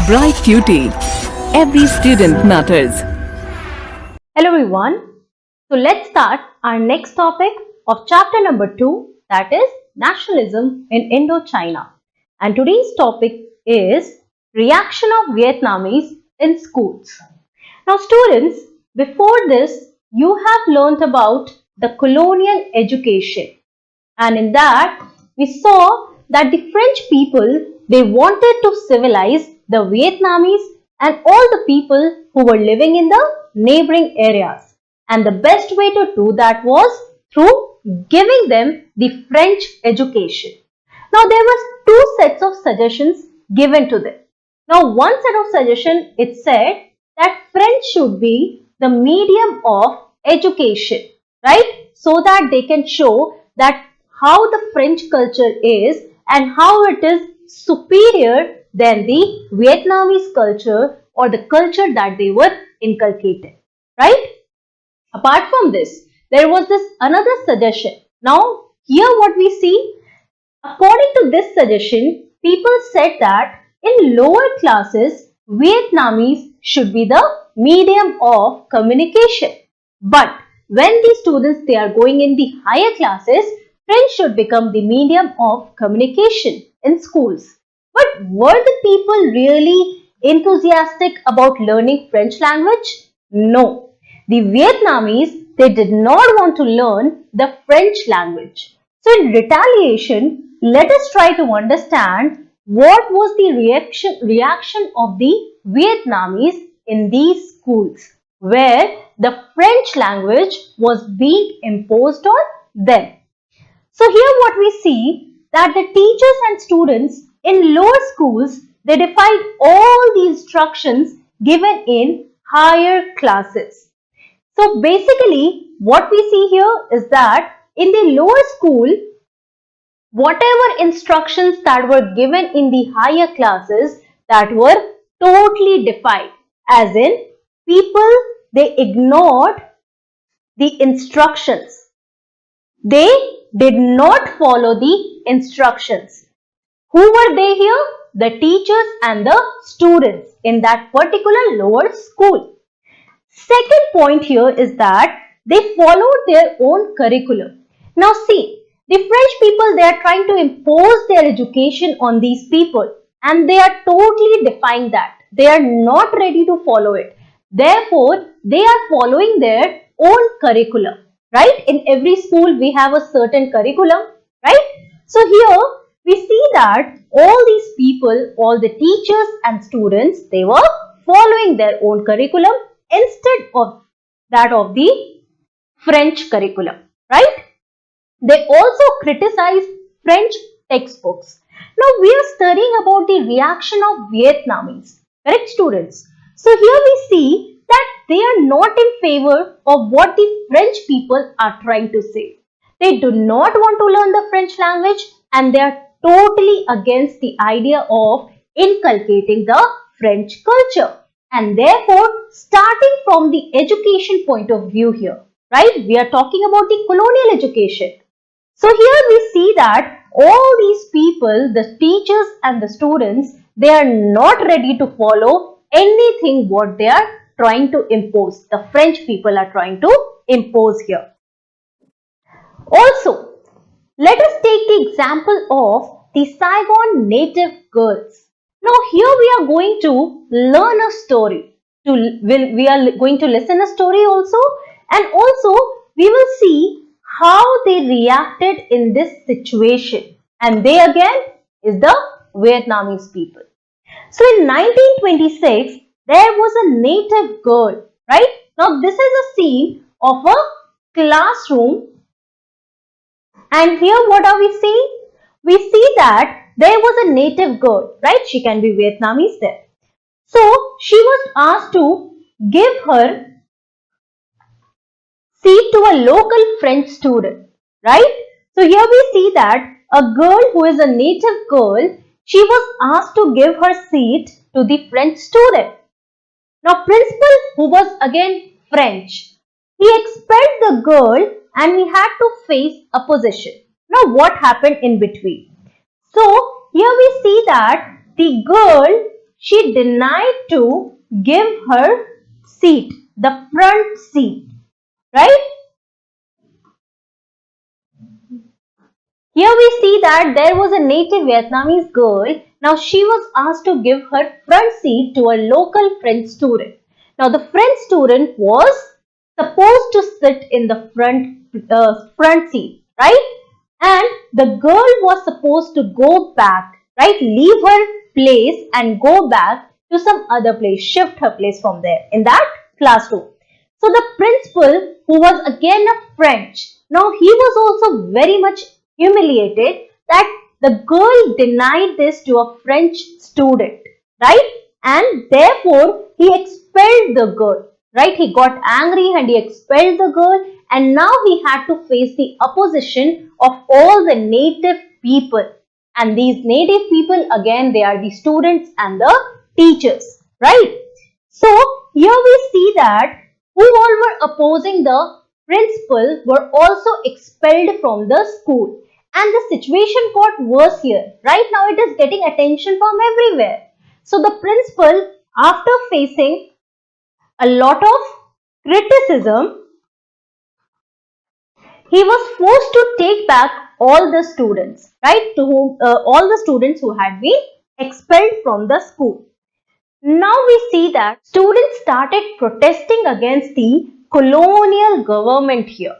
Bright Cutie. Every student matters. Hello everyone. So let's start our next topic of chapter number 2, that is nationalism in Indochina. And today's topic is reaction of Vietnamese in schools. Now students, before this you have learnt about the colonial education, and in that we saw that the French people, they wanted to civilize the Vietnamese and all the people who were living in the neighboring areas. And the best way to do that was through giving them the French education. Now there was two sets of suggestions given to them. Now one set of suggestion, it said that French should be the medium of education, right? So that they can show that how the French culture is and how it is superior than the Vietnamese culture or the culture that they were inculcated, right? Apart from this, there was this another suggestion. Now, here what we see, according to this suggestion, people said that in lower classes, Vietnamese should be the medium of communication. But when the students, they are going in the higher classes, French should become the medium of communication in schools. But were the people really enthusiastic about learning French language? No. The Vietnamese, they did not want to learn the French language. So in retaliation, let us try to understand what was the reaction of the Vietnamese in these schools where the French language was being imposed on them. So here what we see, that the teachers and students in lower schools, they defied all the instructions given in higher classes. So basically what we see here is that in the lower school, whatever instructions that were given in the higher classes, that were totally defied. As in, people, they ignored the instructions. They did not follow the instructions. Who were they here? The teachers and the students in that particular lower school. Second point here is that they followed their own curriculum. Now see, the French people, they are trying to impose their education on these people and they are totally defying that. They are not ready to follow it. Therefore, they are following their own curriculum. Right? In every school, we have a certain curriculum, right? So here, we see that all these people, all the teachers and students, they were following their own curriculum instead of that of the French curriculum, right? They also criticized French textbooks. Now, we are studying about the reaction of Vietnamese, correct students? So here we see that they are not in favor of what the French people are trying to say. They do not want to learn the French language and they are totally against the idea of inculcating the French culture. And therefore, starting from the education point of view here, right? We are talking about the colonial education. So here we see that all these people, the teachers and the students, they are not ready to follow anything what they are trying to impose. The French people are trying to impose here. Also, let us take the example of the Saigon native girls. Now here we are going to learn a story. We are going to listen a story also, and also we will see how they reacted in this situation. And they again is the Vietnamese people. So in 1926, there was a native girl, right? Now this is a scene of a classroom. And here what are we seeing? We see that there was a native girl, right? She can be Vietnamese there. So she was asked to give her seat to a local French student, right? So here we see that a girl who is a native girl, she was asked to give her seat to the French student. Now principal, who was again French, he expelled the girl and he had to face opposition. Now what happened in between? So here we see that the girl, she denied to give her seat, the front seat, right? Here we see that there was a native Vietnamese girl. Now she was asked to give her front seat to a local French student. Now the French student was supposed to sit in the front seat, right? And the girl was supposed to go back, right? Leave her place and go back to some other place, shift her place from there in that classroom. So the principal, who was again a French, now he was also very much humiliated that the girl denied this to a French student, right? And therefore he expelled the girl, right? He got angry and he expelled the girl, and now he had to face the opposition of all the native people. And these native people, again, they are the students and the teachers, right? So here we see that who all were opposing the principal were also expelled from the school. And the situation got worse here. Right now it is getting attention from everywhere. So the principal, after facing a lot of criticism, he was forced to take back all the students, right? To whom all the students who had been expelled from the school. Now we see that students started protesting against the colonial government here.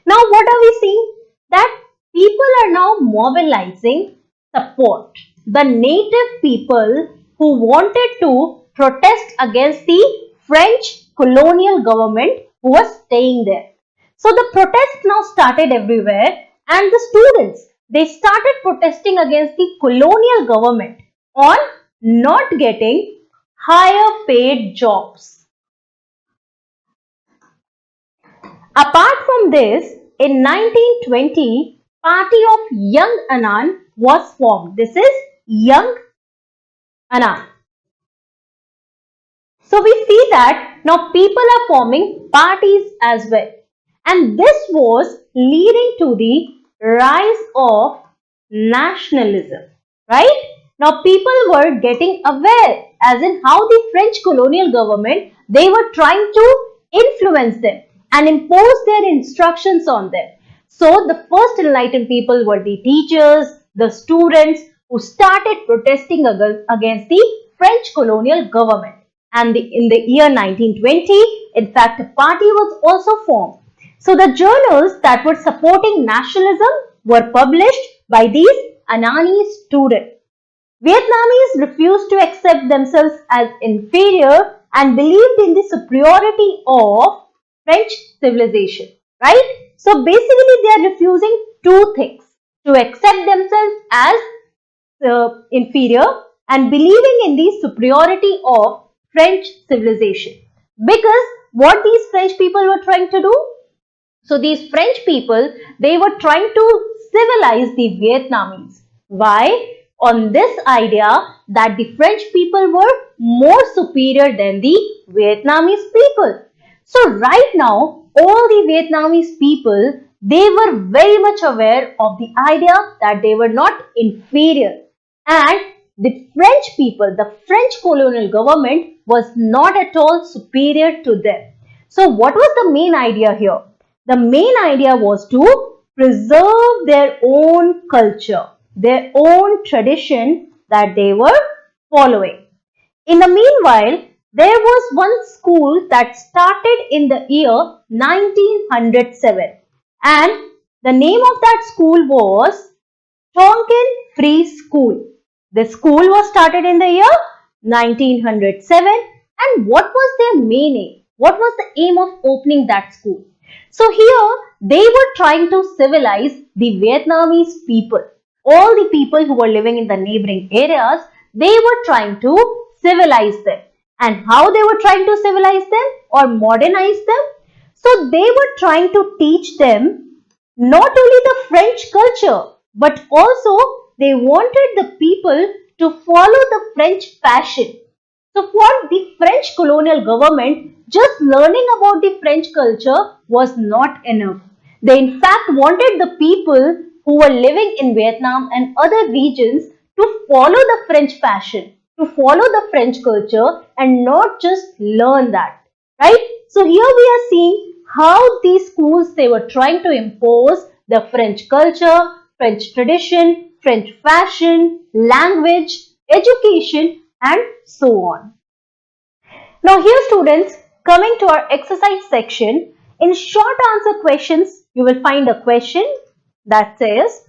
Now what are we seeing? That people are now mobilizing support. The native people who wanted to protest against the French colonial government who was staying there. So the protest now started everywhere, and the students, they started protesting against the colonial government on not getting higher paid jobs. Apart from this, in 1920, Party of Young Anand was formed. This is Young Anand. So we see that now people are forming parties as well. And this was leading to the rise of nationalism, right? Now people were getting aware as in how the French colonial government, they were trying to influence them and impose their instructions on them. So the first enlightened people were the teachers, the students who started protesting against the French colonial government. And in the year 1920, in fact, a party was also formed. So the journals that were supporting nationalism were published by these Anani students. Vietnamese refused to accept themselves as inferior and believed in the superiority of French civilization, right? So basically they are refusing two things: to accept themselves as inferior and believing in the superiority of French civilization. Because what these French people were trying to do? So these French people, they were trying to civilize the Vietnamese. Why? On this idea that the French people were more superior than the Vietnamese people. So right now, all the Vietnamese people, they were very much aware of the idea that they were not inferior. And the French people, the French colonial government was not at all superior to them. So what was the main idea here? The main idea was to preserve their own culture, their own tradition that they were following. In the meanwhile, there was one school that started in the year 1907, and the name of that school was Tonkin Free School. The school was started in the year 1907, and what was their main aim? What was the aim of opening that school? So here they were trying to civilize the Vietnamese people. All the people who were living in the neighboring areas, they were trying to civilize them. And how they were trying to civilize them or modernize them? So they were trying to teach them not only the French culture, but also they wanted the people to follow the French fashion. So for the French colonial government, just learning about the French culture was not enough. They in fact wanted the people who were living in Vietnam and other regions to follow the French fashion, to follow the French culture and not just learn that, right? So here we are seeing how these schools, they were trying to impose the French culture, French tradition, French fashion, language, education and so on. Now here students, coming to our exercise section, in short answer questions, you will find a question that says,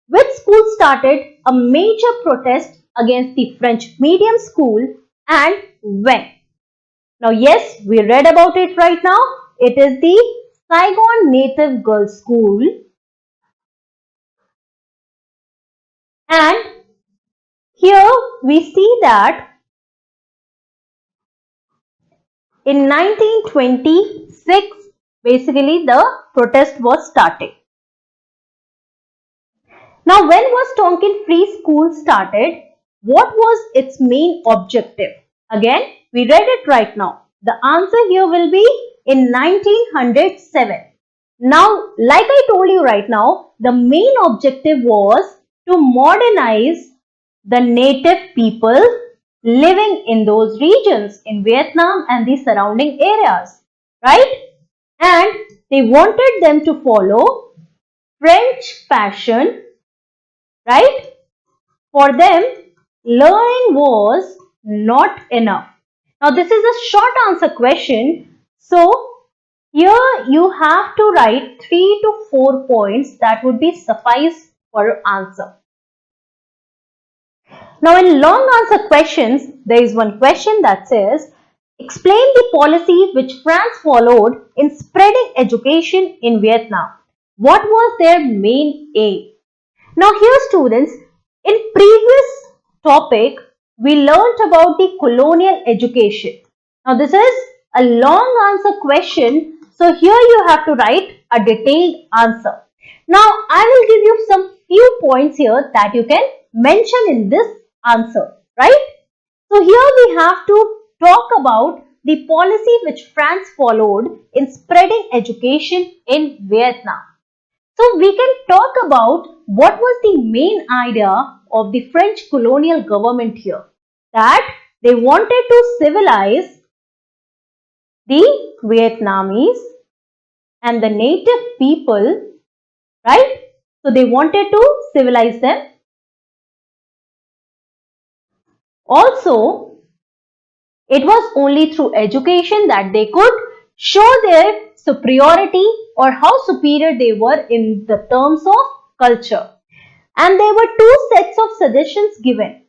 which school started a major protest against the French medium school and when? Now yes, we read about it right now. It is the Saigon Native Girls School, and here we see that in 1926, basically the protest was started. Now, when was Tonkin Free School started? What was its main objective? Again, we read it right now. The answer here will be in 1907. Now, like I told you right now, the main objective was to modernize the native people living in those regions in Vietnam and the surrounding areas, right? And they wanted them to follow French fashion, right? For them, learning was not enough. Now, this is a short answer question. So, here you have to write 3 to 4 points that would be suffice for your answer. Now, in long answer questions, there is one question that says, explain the policy which France followed in spreading education in Vietnam. What was their main aim? Now, here students, in previous topic, we learnt about the colonial education. Now, this is a long answer question. So, here you have to write a detailed answer. Now, I will give you some few points here that you can mention in this answer, right? So, here we have to talk about the policy which France followed in spreading education in Vietnam. So, we can talk about what was the main idea of the French colonial government here. That they wanted to civilize the Vietnamese and the native people, right? So, they wanted to civilize them. Also, it was only through education that they could show their superiority or how superior they were in the terms of culture. And there were two sets of suggestions given.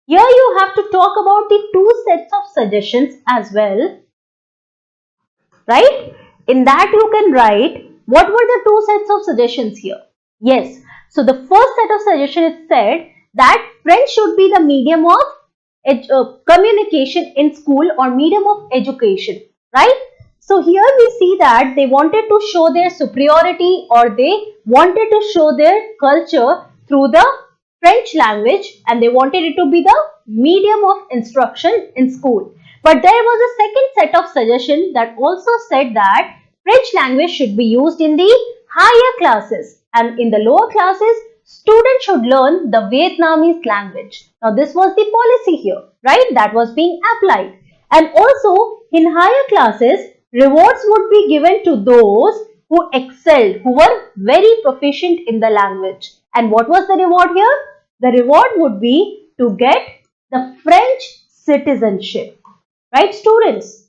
Here you have to talk about the two sets of suggestions as well, right? In that you can write what were the two sets of suggestions here. Yes, so the first set of suggestions said that French should be the medium of communication in school or medium of education, right? So here we see that they wanted to show their superiority or they wanted to show their culture through the French language and they wanted it to be the medium of instruction in school. But there was a second set of suggestion that also said that French language should be used in the higher classes and in the lower classes, students should learn the Vietnamese language. Now, this was the policy here, right? That was being applied. And also, in higher classes, rewards would be given to those who excelled, who were very proficient in the language. And what was the reward here? The reward would be to get the French citizenship, right, students?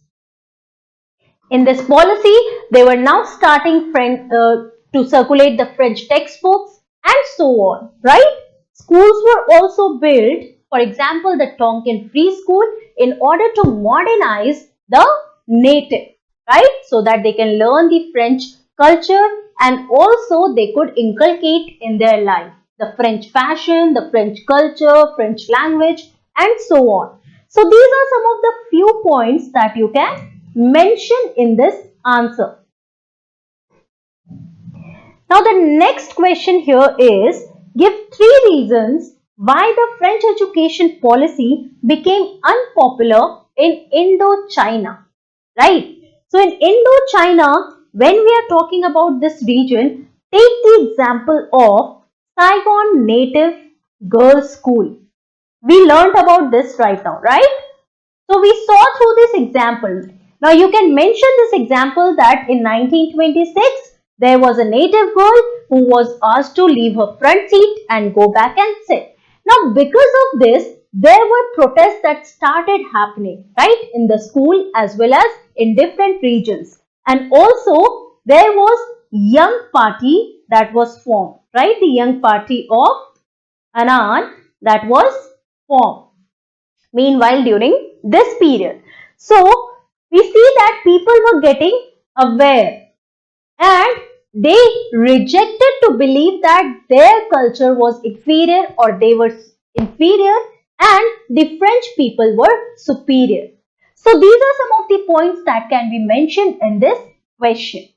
In this policy, they were now starting to circulate the French textbooks and so on, right? Schools were also built, for example, the Tonkin Free School, in order to modernize the native, right? So that they can learn the French culture and also they could inculcate in their life the French fashion, the French culture, French language and so on. So these are some of the few points that you can mention in this answer. Now the next question here is, give 3 reasons why the French education policy became unpopular in Indochina, right? So in Indochina, when we are talking about this region, take the example of Saigon Native Girls School. We learned about this right now, right? So we saw through this example. Now you can mention this example that in 1926, there was a native girl who was asked to leave her front seat and go back and sit. Now because of this, there were protests that started happening, right, in the school as well as in different regions. And also there was young party that was formed, right, the young party of Anand that was formed. Meanwhile, during this period, so we see that people were getting aware and they rejected to believe that their culture was inferior or they were inferior and the French people were superior. So these are some of the points that can be mentioned in this question.